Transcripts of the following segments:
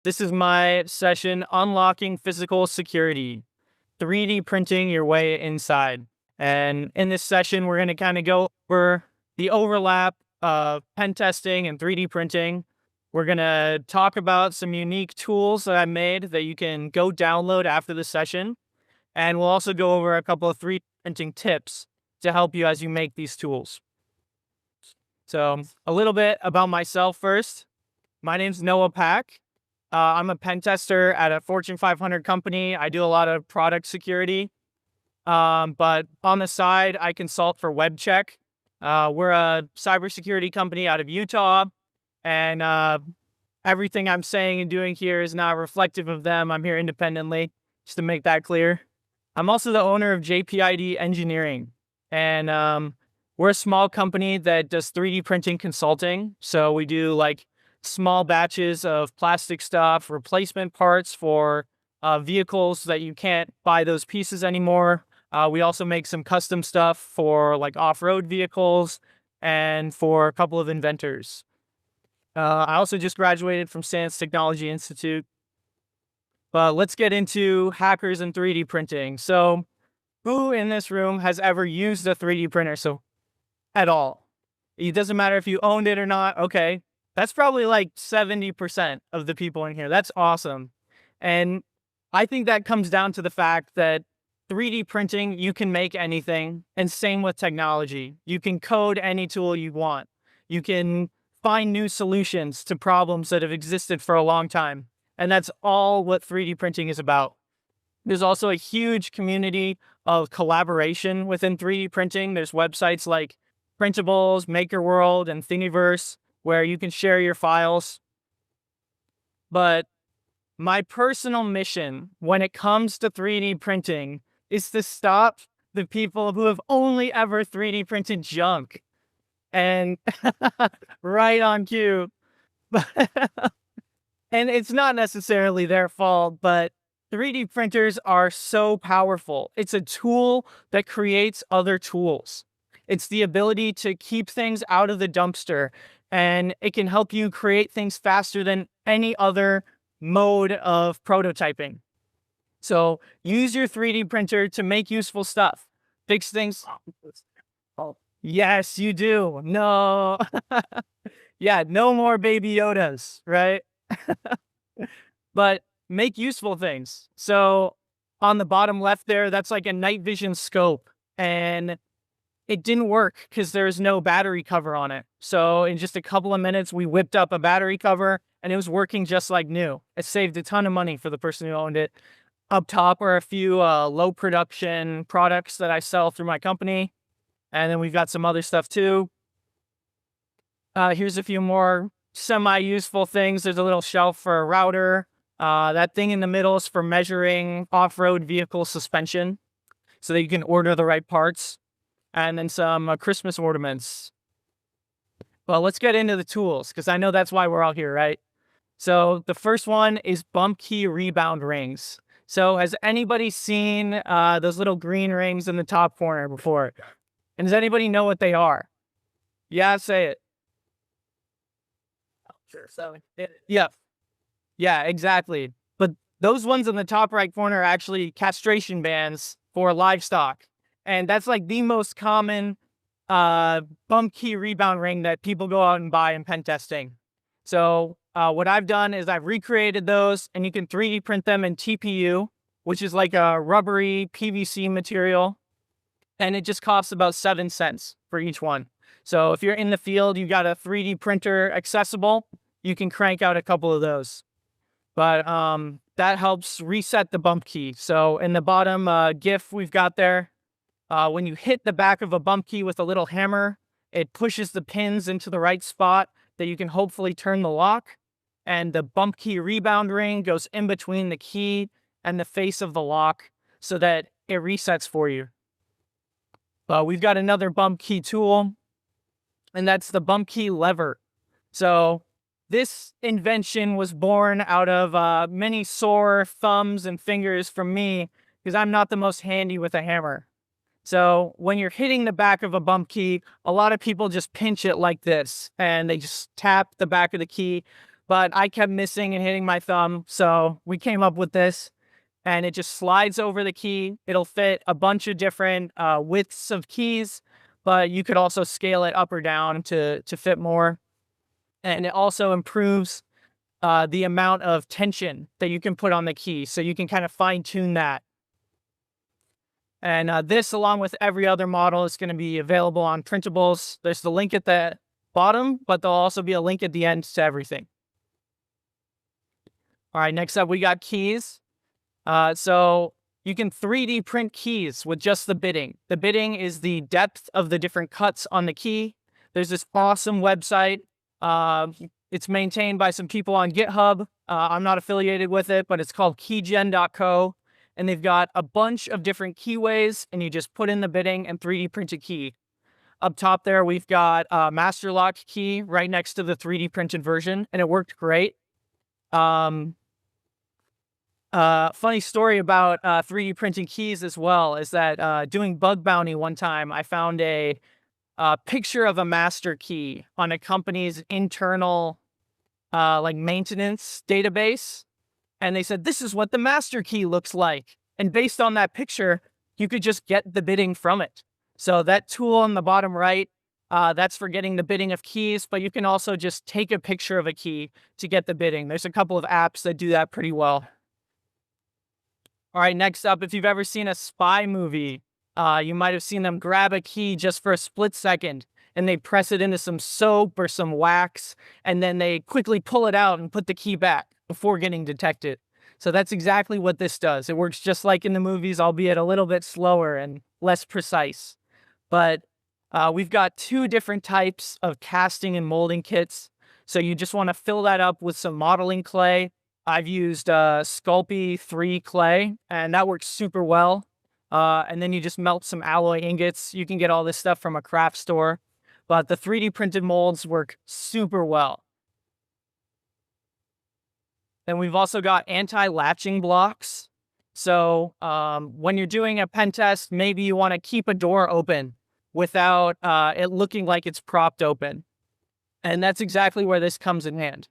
This is my session, Unlocking Physical Security, 3D printing your way inside. And in this session, we're going to kind of go over the overlap of pen testing and 3D printing. We're going to talk about some unique tools that I made that you can go download after the session. And we'll also go over a couple of 3D printing tips to help you as you make these tools. So a little bit about myself first. My name's Noah Pack. I'm a pen tester at a Fortune 500 company. I do a lot of product security. But on the side, I consult for WebCheck. We're a cybersecurity company out of Utah. And everything I'm saying and doing here is not reflective of them. I'm here independently, just to make that clear. I'm also the owner of JPID Engineering. And we're a small company that does 3D printing consulting. So we do like small batches of plastic stuff, replacement parts for vehicles that you can't buy those pieces anymore. We also make some custom stuff for like off-road vehicles and for a couple of inventors. I also just graduated from Sans Technology Institute. But let's get into hackers and 3D printing. So who in this room has ever used a 3D printer? So at all. It doesn't matter if you owned it or not. Okay. That's probably like 70% of the people in here. That's awesome. And I think that comes down to the fact that 3D printing, you can make anything. And same with technology. You can code any tool you want. You can find new solutions to problems that have existed for a long time. And that's all what 3D printing is about. There's also a huge community of collaboration within 3D printing. There's websites like Printables, MakerWorld, and Thingiverse, where you can share your files. But my personal mission when it comes to 3D printing is to stop the people who have only ever 3D printed junk. And right on cue. And it's not necessarily their fault, but 3D printers are so powerful. It's a tool that creates other tools. It's the ability to keep things out of the dumpster, and it can help you create things faster than any other mode of prototyping. So use your 3D printer to make useful stuff. Fix things. Oh, yes, you do. No. Yeah, no more baby Yodas, right? But make useful things. So on the bottom left there, that's like a night vision scope. And it didn't work because there's no battery cover on it. So in just a couple of minutes, we whipped up a battery cover and it was working just like new. It saved a ton of money for the person who owned it. Up top are a few low production products that I sell through my company. And then we've got some other stuff too. Here's a few more semi-useful things. There's a little shelf for a router. That thing in the middle is for measuring off-road vehicle suspension so that you can order the right parts. And then some Christmas ornaments. Well, let's get into the tools because I know that's why we're all here, right? So the first one is bump key rebound rings. So has anybody seen those little green rings in the top corner before? And does anybody know what they are? Yeah, say it. Sure. So yeah, exactly. But those ones in the top right corner are actually castration bands for livestock. And that's like the most common bump key rebound ring that people go out and buy in pen testing. So what I've done is I've recreated those, and you can 3D print them in TPU, which is like a rubbery PVC material. And it just costs about 7 cents for each one. So if you're in the field, you got a 3D printer accessible, you can crank out a couple of those. But that helps reset the bump key. So in the bottom GIF we've got there, when you hit the back of a bump key with a little hammer, it pushes the pins into the right spot that you can hopefully turn the lock. And the bump key rebound ring goes in between the key and the face of the lock so that it resets for you. We've got another bump key tool, and that's the bump key lever. So this invention was born out of many sore thumbs and fingers from me because I'm not the most handy with a hammer. So when you're hitting the back of a bump key, a lot of people just pinch it like this and they just tap the back of the key. but I kept missing and hitting my thumb. So we came up with this, and it just slides over the key. It'll fit a bunch of different widths of keys, but you could also scale it up or down to fit more. And it also improves the amount of tension that you can put on the key. So you can kind of fine tune that. And this, along with every other model, is going to be available on printables. There's the link at the bottom, but there'll also be a link at the end to everything. All right, next up, we got keys. So you can 3D print keys with just the bitting. The bitting is the depth of the different cuts on the key. There's this awesome website. It's maintained by some people on GitHub. I'm not affiliated with it, but it's called keygen.co. And they've got a bunch of different keyways, and you just put in the bitting and 3D print a key. Up top there, we've got a master lock key right next to the 3D printed version, and it worked great. Funny story about 3D printing keys as well is that doing bug bounty one time, I found a picture of a master key on a company's internal like maintenance database. And they said, this is what the master key looks like. And based on that picture, you could just get the bitting from it. So that tool on the bottom right, that's for getting the bitting of keys, but you can also just take a picture of a key to get the bitting. There's a couple of apps that do that pretty well. All right, next up, if you've ever seen a spy movie, you might have seen them grab a key just for a split second, and they press it into some soap or some wax, and then they quickly pull it out and put the key back before getting detected. So that's exactly what this does. It works just like in the movies, albeit a little bit slower and less precise. But we've got two different types of casting and molding kits. So you just want to fill that up with some modeling clay. I've used Sculpey 3 clay, and that works super well. And then you just melt some alloy ingots. You can get all this stuff from a craft store. But the 3D printed molds work super well. Then we've also got anti-latching blocks. So when you're doing a pen test, maybe you want to keep a door open without it looking like it's propped open. And that's exactly where this comes in hand.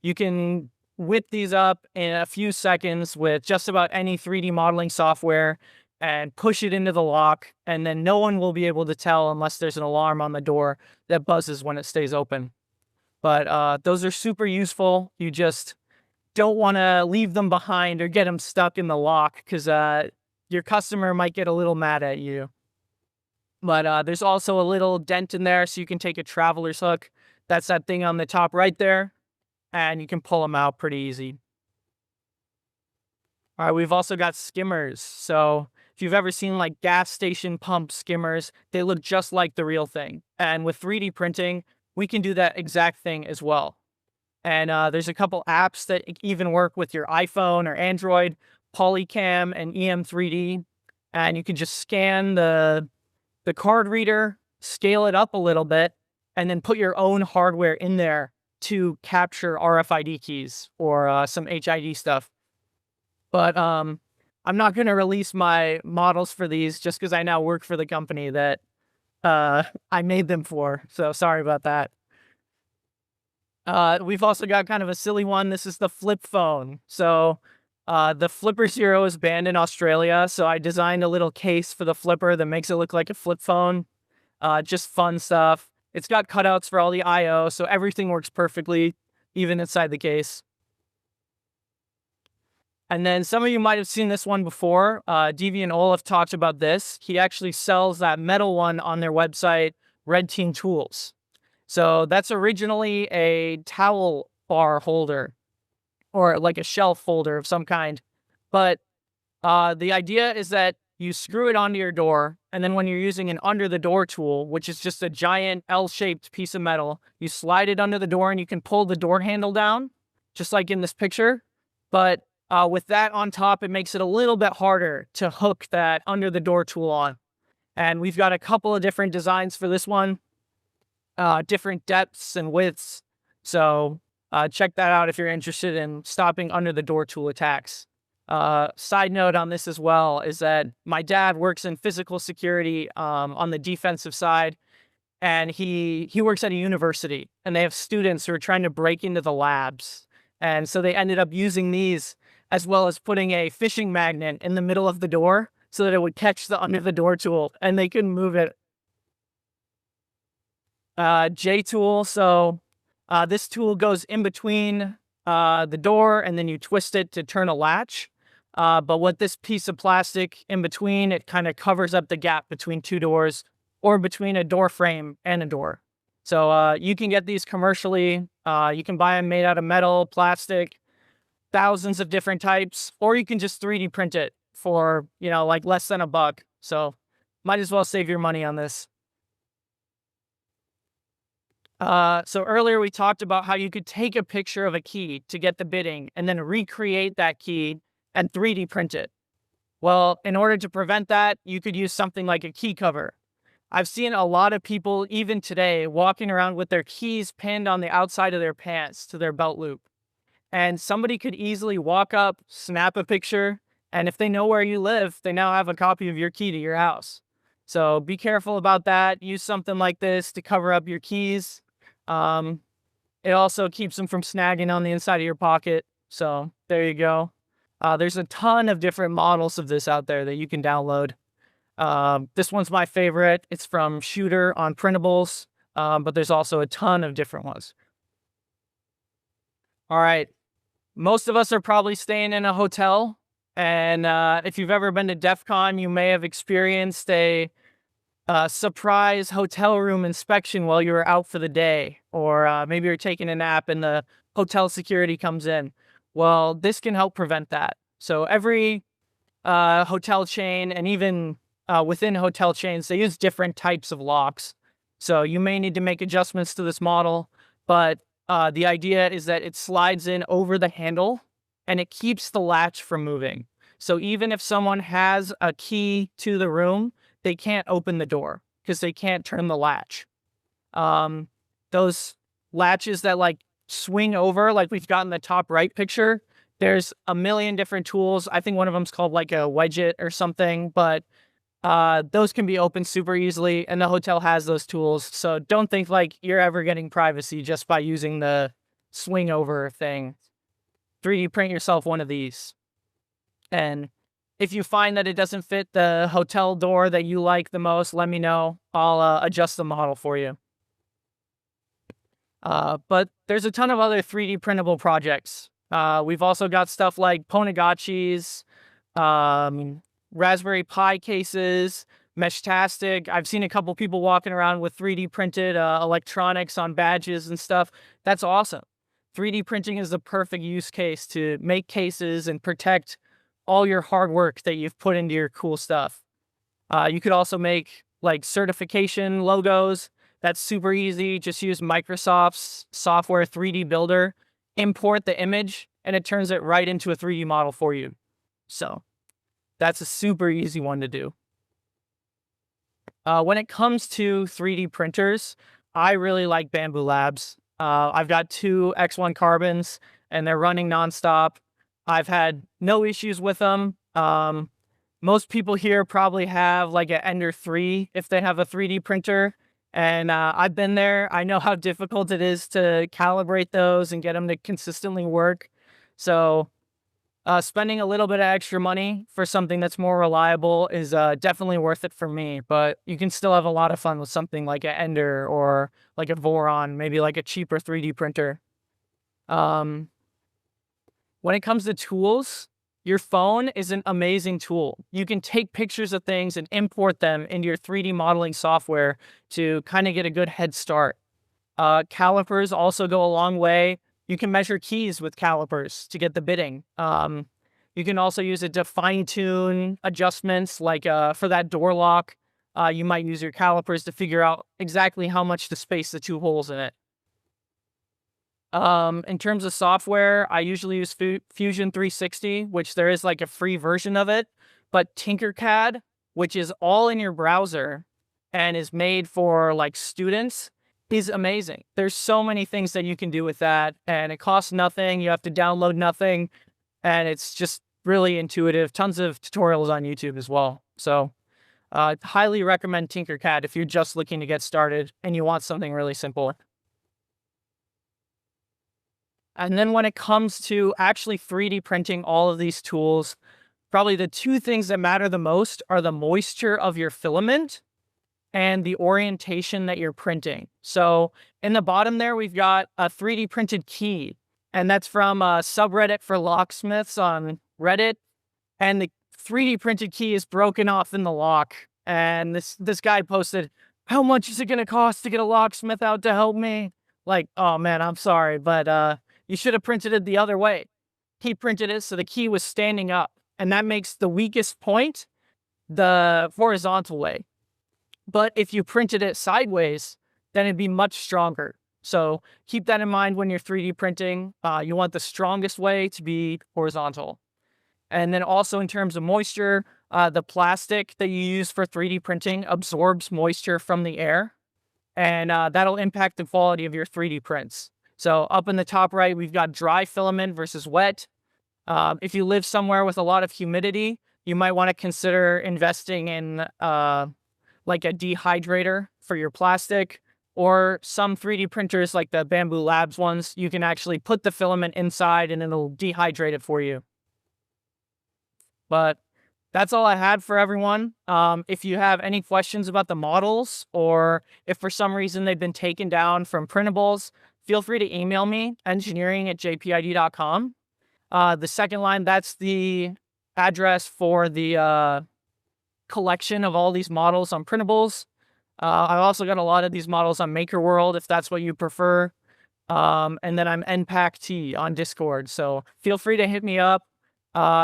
You can whip these up in a few seconds with just about any 3D modeling software and push it into the lock, and then no one will be able to tell unless there's an alarm on the door that buzzes when it stays open. But those are super useful. You just don't want to leave them behind or get them stuck in the lock because your customer might get a little mad at you. But there's also a little dent in there, so you can take a traveler's hook. That's that thing on the top right there, and you can pull them out pretty easy. All right, we've also got skimmers. So if you've ever seen like gas station pump skimmers, they look just like the real thing. And with 3D printing, we can do that exact thing as well. And there's a couple apps that even work with your iPhone or Android, Polycam and EM3D. And you can just scan the card reader, scale it up a little bit, and then put your own hardware in there to capture RFID keys or some HID stuff. But I'm not going to release my models for these just because I now work for the company that I made them for. So sorry about that. We've also got kind of a silly one. This is the flip phone. So the Flipper Zero is banned in Australia. So I designed a little case for the flipper that makes it look like a flip phone. Just fun stuff. It's got cutouts for all the I/O, so everything works perfectly, even inside the case. And then some of you might have seen this one before. Deviant Olaf talked about this. He actually sells that metal one on their website, Red Team Tools. So that's originally a towel bar holder or like a shelf holder of some kind. But the idea is that you screw it onto your door, and then when you're using an under the door tool, which is just a giant L-shaped piece of metal, you slide it under the door and you can pull the door handle down, just like in this picture. But with that on top, it makes it a little bit harder to hook that under the door tool on. And we've got a couple of different designs for this one, different depths and widths. So check that out if you're interested in stopping under the door tool attacks. Side note on this as well is that my dad works in physical security on the defensive side. and he works at a university, and they have students who are trying to break into the labs. And so they ended up using these, as well as putting a fishing magnet in the middle of the door so that it would catch the under the door tool and they couldn't move it. J tool. So this tool goes in between the door, and then you twist it to turn a latch. But with this piece of plastic in between, it kind of covers up the gap between two doors or between a door frame and a door. So you can get these commercially. You can buy them made out of metal, plastic, thousands of different types, or you can just 3D print it for, like less than $1. So might as well save your money on this. So earlier we talked about how you could take a picture of a key to get the bidding and then recreate that key and 3D print it. Well, in order to prevent that, you could use something like a key cover. I've seen a lot of people, even today, walking around with their keys pinned on the outside of their pants to their belt loop. And somebody could easily walk up, snap a picture, and if they know where you live, they now have a copy of your key to your house. So be careful about that. Use something like this to cover up your keys. It also keeps them from snagging on the inside of your pocket. So there you go. There's a ton of different models of this out there that you can download. This one's my favorite. It's from Shooter on printables, but there's also a ton of different ones. All right. Most of us are probably staying in a hotel. And if you've ever been to DEF CON, you may have experienced a surprise hotel room inspection while you were out for the day. Or maybe you're taking a nap and the hotel security comes in. Well, this can help prevent that. So every hotel chain, and even within hotel chains, they use different types of locks. So you may need to make adjustments to this model, but the idea is that it slides in over the handle and it keeps the latch from moving. So even if someone has a key to the room, they can't open the door because they can't turn the latch. Those latches that like swing over, like we've got in the top right picture, there's a million different tools. I think one of them's called like a wedget or something, but those can be opened super easily, and the hotel has those tools. So don't think like you're ever getting privacy just by using the swing over thing. 3D print yourself one of these. And if you find that it doesn't fit the hotel door that you like the most, let me know. I'll adjust the model for you. But there's a ton of other 3D printable projects. We've also got stuff like Ponegachis, Raspberry Pi cases, Meshtastic. I've seen a couple people walking around with 3D printed electronics on badges and stuff. That's awesome. 3D printing is the perfect use case to make cases and protect all your hard work that you've put into your cool stuff. You could also make like certification logos. That's super easy. Just use Microsoft's software 3D Builder, import the image, and it turns it right into a 3D model for you. So that's a super easy one to do. When it comes to 3D printers, I really like Bambu Labs. I've got 2 X1 carbons, and they're running nonstop. I've had no issues with them. Most people here probably have like an Ender 3 if they have a 3D printer. And I've been there. I know how difficult it is to calibrate those and get them to consistently work. So spending a little bit of extra money for something that's more reliable is definitely worth it for me. But you can still have a lot of fun with something like an Ender or like a Voron, maybe like a cheaper 3D printer. When it comes to tools, your phone is an amazing tool. You can take pictures of things and import them into your 3D modeling software to kind of get a good head start. Calipers also go a long way. You can measure keys with calipers to get the bidding. You can also use it to fine-tune adjustments, like for that door lock. You might use your calipers to figure out exactly how much to space the 2 holes in it. In terms of software, I usually use Fusion 360, which there is like a free version of it, but Tinkercad, which is all in your browser and is made for like students, is amazing. There's so many things that you can do with that, and it costs nothing. You have to download nothing, and it's just really intuitive. Tons of tutorials on YouTube as well. So Highly recommend Tinkercad if you're just looking to get started and you want something really simple. And then when it comes to actually 3D printing all of these tools, probably the two things that matter the most are the moisture of your filament and the orientation that you're printing. So in the bottom there, we've got a 3D printed key, and that's from a subreddit for locksmiths on Reddit. And the 3D printed key is broken off in the lock. And this guy posted, "How much is it going to cost to get a locksmith out to help me?" Like, oh man, I'm sorry, but you should have printed it the other way. He printed it so the key was standing up, and that makes the weakest point the horizontal way. But if you printed it sideways, then it'd be much stronger. So keep that in mind when you're 3D printing. You want the strongest way to be horizontal. And then also in terms of moisture, the plastic that you use for 3D printing absorbs moisture from the air, and that'll impact the quality of your 3D prints. So up in the top right, we've got dry filament versus wet. If you live somewhere with a lot of humidity, you might want to consider investing in like a dehydrator for your plastic, or some 3D printers like the Bamboo Labs ones, you can actually put the filament inside and it'll dehydrate it for you. But that's all I had for everyone. If you have any questions about the models, or if for some reason they've been taken down from printables, feel free to email me, engineering@jpid.com. The second line, that's the address for the collection of all these models on printables. I've also got a lot of these models on MakerWorld, if that's what you prefer. And then I'm NPACT on Discord, so feel free to hit me up.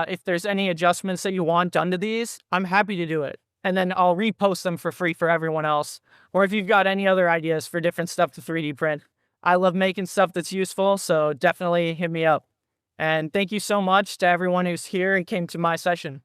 If there's any adjustments that you want done to these, I'm happy to do it. And then I'll repost them for free for everyone else. Or if you've got any other ideas for different stuff to 3D print, I love making stuff that's useful, so definitely hit me up. And thank you so much to everyone who's here and came to my session.